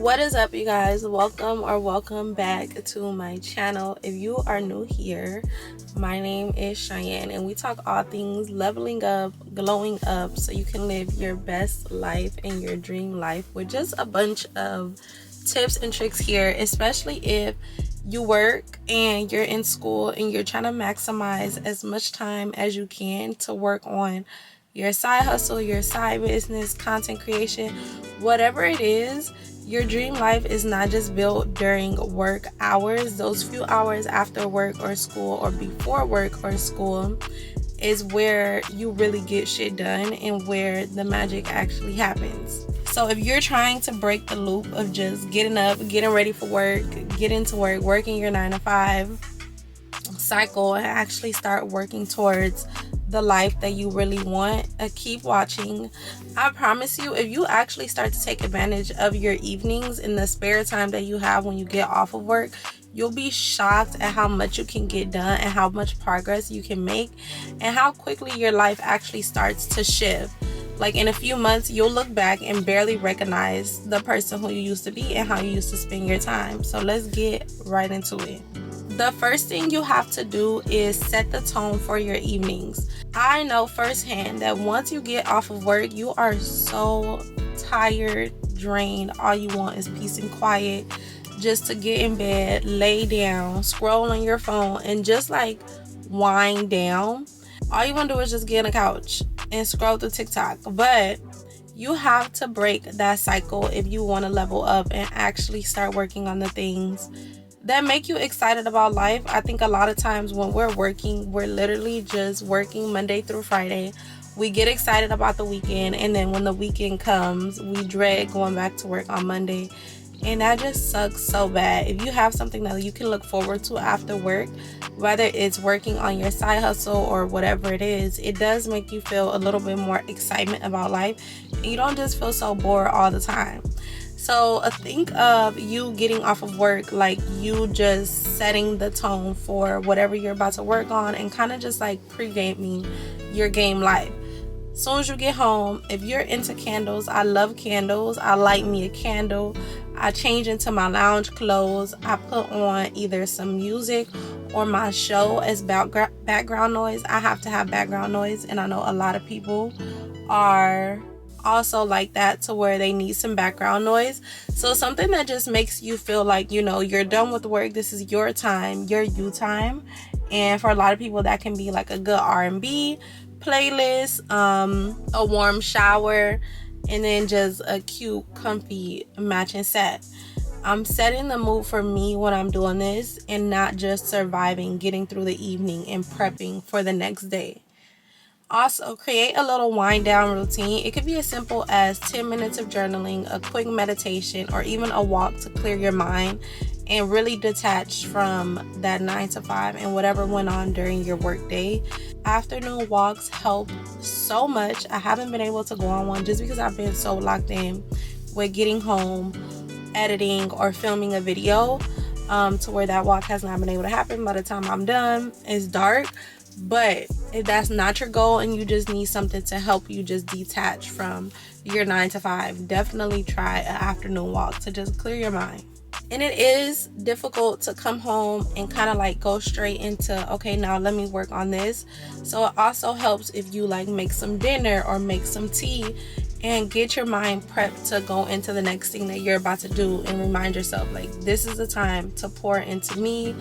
What is up, you guys? Welcome back to my channel. If you are new here, my name is Cheyenne and we talk all things leveling up, glowing up, so you can live your best life and your dream life with just a bunch of tips and tricks here, especially if you work and you're in school and you're trying to maximize as much time as you can to work on your side hustle, your side business, content creation, whatever it is. Your dream life is not just built during work hours. Those few hours after work or school or before work or school is where you really get shit done and where the magic actually happens. So if you're trying to break the loop of just getting up, getting ready for work, getting to work, working your 9 to 5 cycle, and actually start working towards the life that you really want, keep watching. I promise you, if you actually start to take advantage of your evenings in the spare time that you have when you get off of work, you'll be shocked at how much you can get done and how much progress you can make and how quickly your life actually starts to shift. Like in a few months, you'll look back and barely recognize the person who you used to be and how you used to spend your time. So let's get right into it. The first thing you have to do is set the tone for your evenings. I know firsthand that once you get off of work, you are so tired, drained. All you want is peace and quiet, just to get in bed, lay down, scroll on your phone, and just like wind down. All you want to do is just get on the couch and scroll through TikTok. But you have to break that cycle if you want to level up and actually start working on the things that make you excited about life. I think a lot of times when we're working, we're literally just working Monday through Friday. We get excited about the weekend, and then when the weekend comes, we dread going back to work on Monday. And that just sucks so bad. If you have something that you can look forward to after work, whether it's working on your side hustle or whatever it is, it does make you feel a little bit more excitement about life. And you don't just feel so bored all the time. So think of you getting off of work like you just setting the tone for whatever you're about to work on and kind of just like pre-gaming your game life. As soon as you get home, if you're into candles, I love candles. I light me a candle. I change into my lounge clothes. I put on either some music or my show as background noise. I have to have background noise, and I know a lot of people are also like that, to where they need some background noise. So something that just makes you feel like, you know, you're done with work. This is your time, your you time. And for a lot of people, that can be like a good R&B playlist, a warm shower, and then just a cute, comfy matching set. I'm setting the mood for me when I'm doing this and not just surviving, getting through the evening and prepping for the next day. Also, create a little wind down routine. It could be as simple as 10 minutes of journaling, a quick meditation, or even a walk to clear your mind and really detach from that 9 to 5 and whatever went on during your work day. Afternoon walks help so much. I haven't been able to go on one just because I've been so locked in with getting home, editing, or filming a video, to where that walk has not been able to happen. By the time I'm done, it's dark. But if that's not your goal and you just need something to help you just detach from your 9 to 5, definitely try an afternoon walk to just clear your mind. And it is difficult to come home and kind of like go straight into, okay, now let me work on this. So it also helps if you like make some dinner or make some tea and get your mind prepped to go into the next thing that you're about to do, and remind yourself like, this is the time to pour into me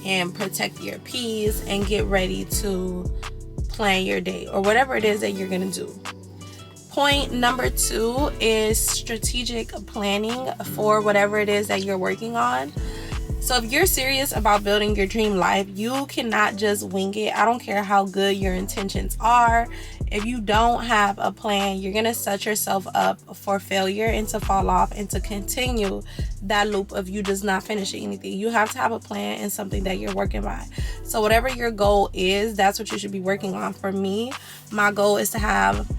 and protect your peace and get ready to plan your day or whatever it is that you're gonna do. Point number 2 is strategic planning for whatever it is that you're working on. So if you're serious about building your dream life, you cannot just wing it. I don't care how good your intentions are. If you don't have a plan, you're going to set yourself up for failure and to fall off and to continue that loop of you just not finishing anything. You have to have a plan and something that you're working by. So whatever your goal is, that's what you should be working on. For me, my goal is to have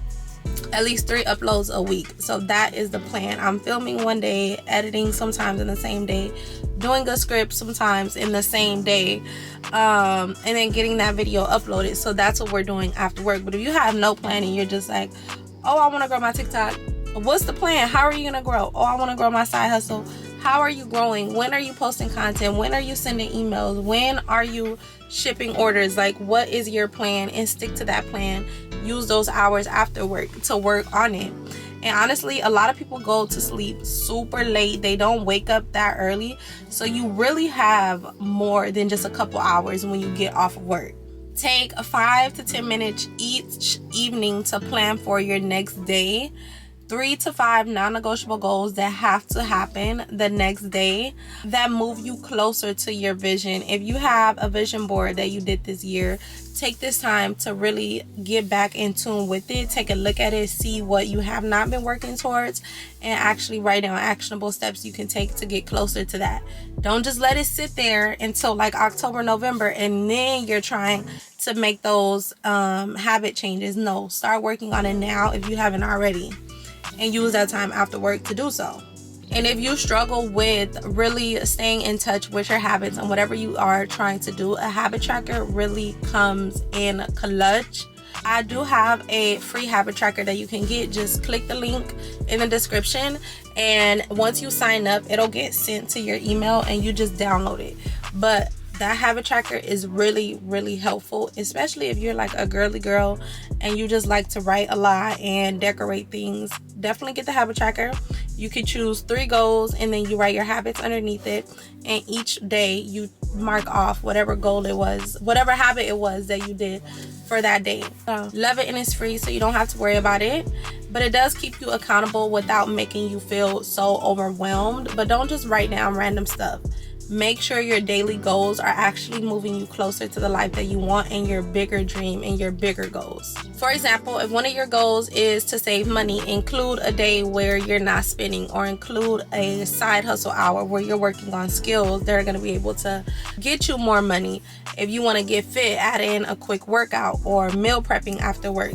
at least 3 uploads a week. So that is the plan. I'm filming one day, editing sometimes in the same day, doing a script sometimes in the same day, and then getting that video uploaded. So that's what we're doing after work. But if you have no plan and you're just like, oh, I want to grow my TikTok, What's the plan? How are you gonna grow? Oh, I want to grow my side hustle. How are you growing? When are you posting content? When are you sending emails? When are you shipping orders? Like, what is your plan? And stick to that plan. Use those hours after work to work on it. And honestly, a lot of people go to sleep super late. They don't wake up that early. So you really have more than just a couple hours when you get off of work. Take 5 to 10 minutes each evening to plan for your next day. 3 to 5 non-negotiable goals that have to happen the next day that move you closer to your vision. If you have a vision board that you did this year, take this time to really get back in tune with it. Take a look at it, see what you have not been working towards, and actually write down actionable steps you can take to get closer to that. Don't just let it sit there until like October, November, and then you're trying to make those habit changes. No, start working on it now if you haven't already, and use that time after work to do so. And if you struggle with really staying in touch with your habits and whatever you are trying to do, a habit tracker really comes in clutch. I do have a free habit tracker that you can get. Just click the link in the description, and once you sign up, it'll get sent to your email and you just download it. But that habit tracker is really, really helpful, especially if you're like a girly girl and you just like to write a lot and decorate things. Definitely get the habit tracker. You can choose 3 goals and then you write your habits underneath it, and each day you mark off whatever goal it was, whatever habit it was that you did for that day. Love it, and it's free, so you don't have to worry about it, but it does keep you accountable without making you feel so overwhelmed. But don't just write down random stuff. Make sure your daily goals are actually moving you closer to the life that you want and your bigger dream and your bigger goals. For example, if one of your goals is to save money, include a day where you're not spending, or include a side hustle hour where you're working on skills that are going to be able to get you more money. If you want to get fit, add in a quick workout or meal prepping after work.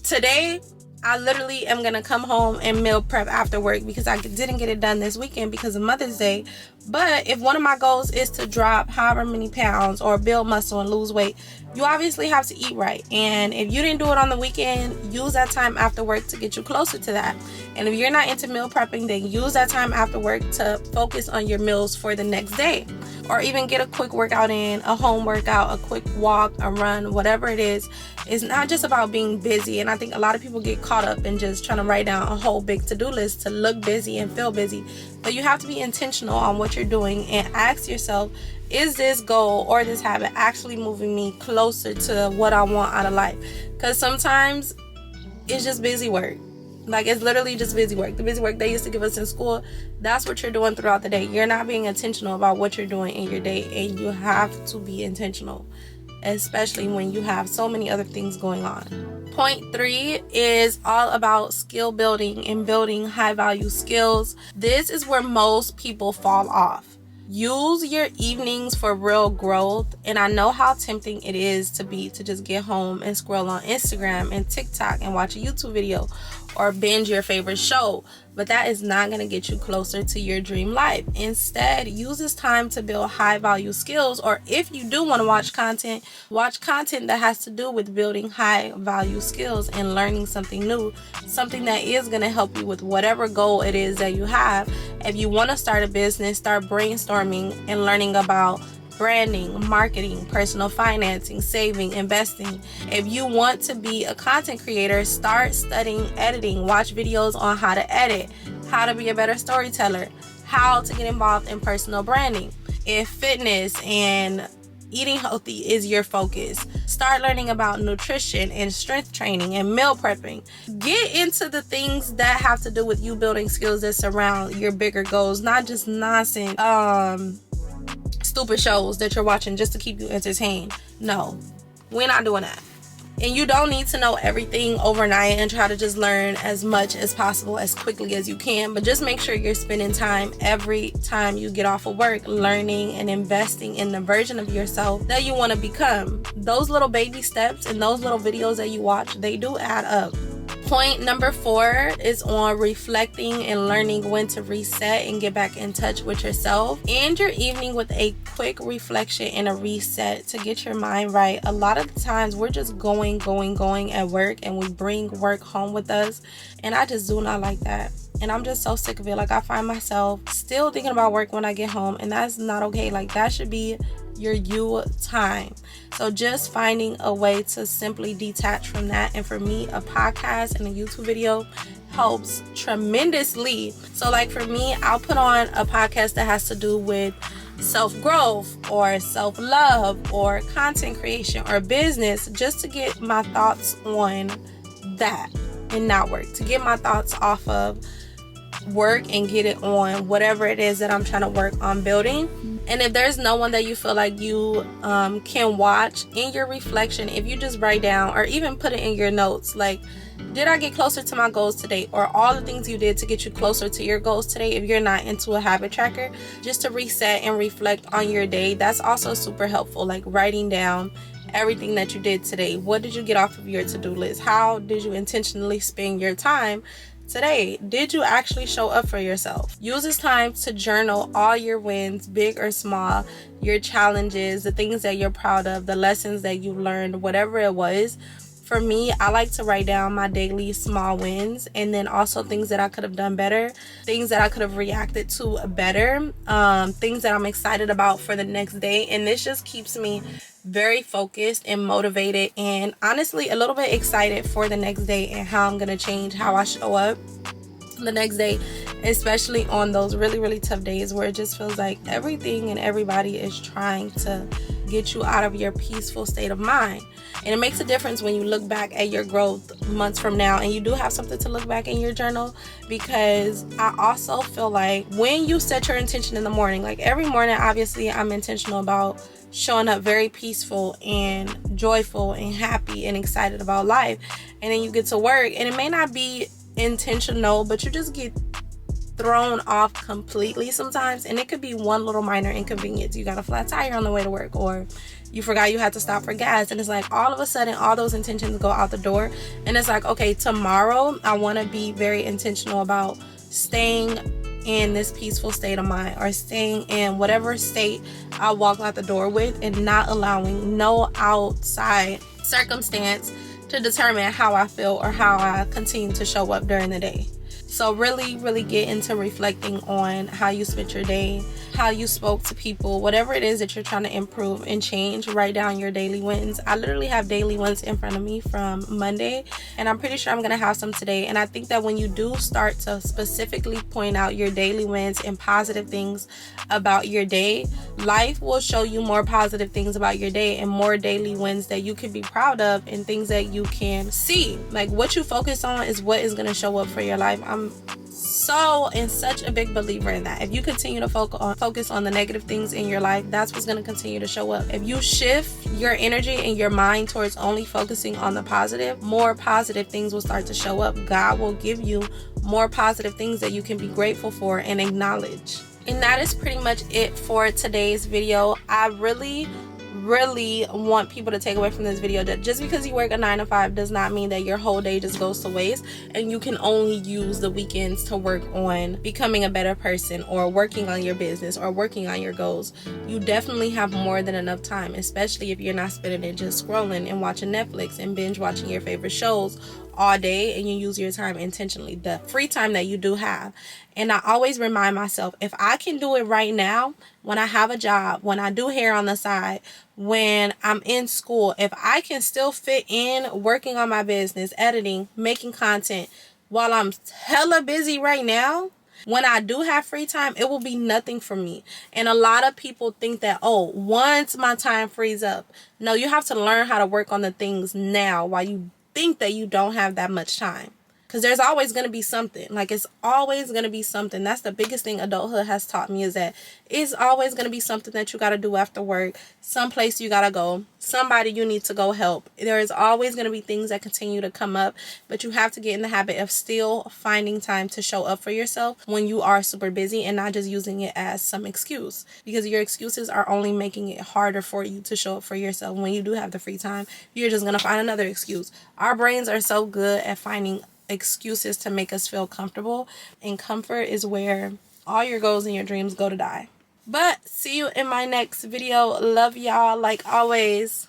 Today, I literally am going to come home and meal prep after work because I didn't get it done this weekend because of Mother's Day. But if one of my goals is to drop however many pounds or build muscle and lose weight, you obviously have to eat right. And if you didn't do it on the weekend, use that time after work to get you closer to that. And if you're not into meal prepping, then use that time after work to focus on your meals for the next day. Or even get a quick workout in, a home workout, a quick walk, a run, whatever it is. It's not just about being busy. And I think a lot of people get caught up in just trying to write down a whole big to-do list to look busy and feel busy. But you have to be intentional on what you're doing and ask yourself, is this goal or this habit actually moving me closer to what I want out of life? Because sometimes it's just busy work. Like, it's literally just busy work. The busy work they used to give us in school, that's what you're doing throughout the day. You're not being intentional about what you're doing in your day, and you have to be intentional, especially when you have so many other things going on. Point 3 is all about skill building and building high value skills. This is where most people fall off. Use your evenings for real growth. And I know how tempting it is to just get home and scroll on Instagram and TikTok and watch a YouTube video or binge your favorite show, but that is not going to get you closer to your dream life. Instead, use this time to build high value skills, or if you do want to watch content that has to do with building high value skills and learning something new, something that is going to help you with whatever goal it is that you have. If you want to start a business, start brainstorming and learning about branding, marketing, personal financing, saving, investing. If you want to be a content creator, start studying editing. Watch videos on how to edit, how to be a better storyteller, how to get involved in personal branding. If fitness and eating healthy is your focus, start learning about nutrition and strength training and meal prepping. Get into the things that have to do with you building skills that surround your bigger goals, not just nonsense stupid shows that you're watching just to keep you entertained. No, we're not doing that. And you don't need to know everything overnight and try to just learn as much as possible as quickly as you can, but just make sure you're spending time every time you get off of work learning and investing in the version of yourself that you want to become. Those little baby steps and those little videos that you watch, they do add up. Point number 4 is on reflecting and learning when to reset and get back in touch with yourself. End your evening with a quick reflection and a reset to get your mind right. A lot of the times we're just going at work, and we bring work home with us, and I just do not like that. And I'm just so sick of it. Like, I find myself still thinking about work when I get home, and that's not okay. Like, that should be your you time. So just finding a way to simply detach from that. And for me, a podcast and a YouTube video helps tremendously. So like for me, I'll put on a podcast that has to do with self-growth or self-love or content creation or business, just to get my thoughts on that and not work, to get my thoughts off of work and get it on whatever it is that I'm trying to work on building. And if there's no one that you feel like you can watch, in your reflection, if you just write down or even put it in your notes, like, did I get closer to my goals today? Or all the things you did to get you closer to your goals today, if you're not into a habit tracker, just to reset and reflect on your day. That's also super helpful, like writing down everything that you did today. What did you get off of your to-do list? How did you intentionally spend your time today? Did you actually show up for yourself? Use this time to journal all your wins, big or small, your challenges, the things that you're proud of, the lessons that you learned, whatever it was. For me, I like to write down my daily small wins, and then also things that I could have done better, things that I could have reacted to better, things that I'm excited about for the next day. And this just keeps me very focused and motivated, and honestly a little bit excited for the next day and how I'm gonna change how I show up the next day, especially on those really tough days where it just feels like everything and everybody is trying to get you out of your peaceful state of mind. And it makes a difference when you look back at your growth months from now and you do have something to look back in your journal, because I also feel like when you set your intention in the morning, like every morning, obviously I'm intentional about showing up very peaceful and joyful and happy and excited about life. And then you get to work and it may not be intentional, but you just get thrown off completely sometimes, and it could be one little minor inconvenience. You got a flat tire on the way to work, or you forgot you had to stop for gas, and it's like all of a sudden all those intentions go out the door. And it's like, okay, tomorrow I want to be very intentional about staying in this peaceful state of mind, or staying in whatever state I walk out the door with, and not allowing no outside circumstance to determine how I feel or how I continue to show up during the day. So really get into reflecting on how you spent your day, how you spoke to people, whatever it is that you're trying to improve and change. Write down your daily wins. I literally have daily wins in front of me from Monday, and I'm pretty sure I'm gonna have some today. And I think that when you do start to specifically point out your daily wins and positive things about your day, life will show you more positive things about your day and more daily wins that you can be proud of and things that you can see. Like, what you focus on is what is gonna show up for your life. I'm such a big believer in that. If you continue to focus on the negative things in your life, that's what's going to continue to show up. If you shift your energy and your mind towards only focusing on the positive, more positive things will start to show up. God will give you more positive things that you can be grateful for and acknowledge. And that is pretty much it for today's video. I really want people to take away from this video that just because you work a 9 to 5 does not mean that your whole day just goes to waste and you can only use the weekends to work on becoming a better person or working on your business or working on your goals. You definitely have more than enough time, especially if you're not spending it just scrolling and watching Netflix and binge watching your favorite shows all day, and you use your time intentionally, the free time that you do have. And I always remind myself, if I can do it right now, when I have a job, when I do hair on the side, when I'm in school, if I can still fit in working on my business, editing, making content while I'm hella busy right now, when I do have free time, it will be nothing for me. And a lot of people think that, oh, once my time frees up. No, you have to learn how to work on the things now while you think that you don't have that much time. Because there's always going to be something. Like, it's always going to be something. That's the biggest thing adulthood has taught me, is that it's always going to be something that you got to do after work. Someplace you got to go. Somebody you need to go help. There is always going to be things that continue to come up. But you have to get in the habit of still finding time to show up for yourself when you are super busy, and not just using it as some excuse. Because your excuses are only making it harder for you to show up for yourself. When you do have the free time, you're just going to find another excuse. Our brains are so good at finding excuses to make us feel comfortable, and comfort is where all your goals and your dreams go to die. But see you in my next video. Love y'all like always.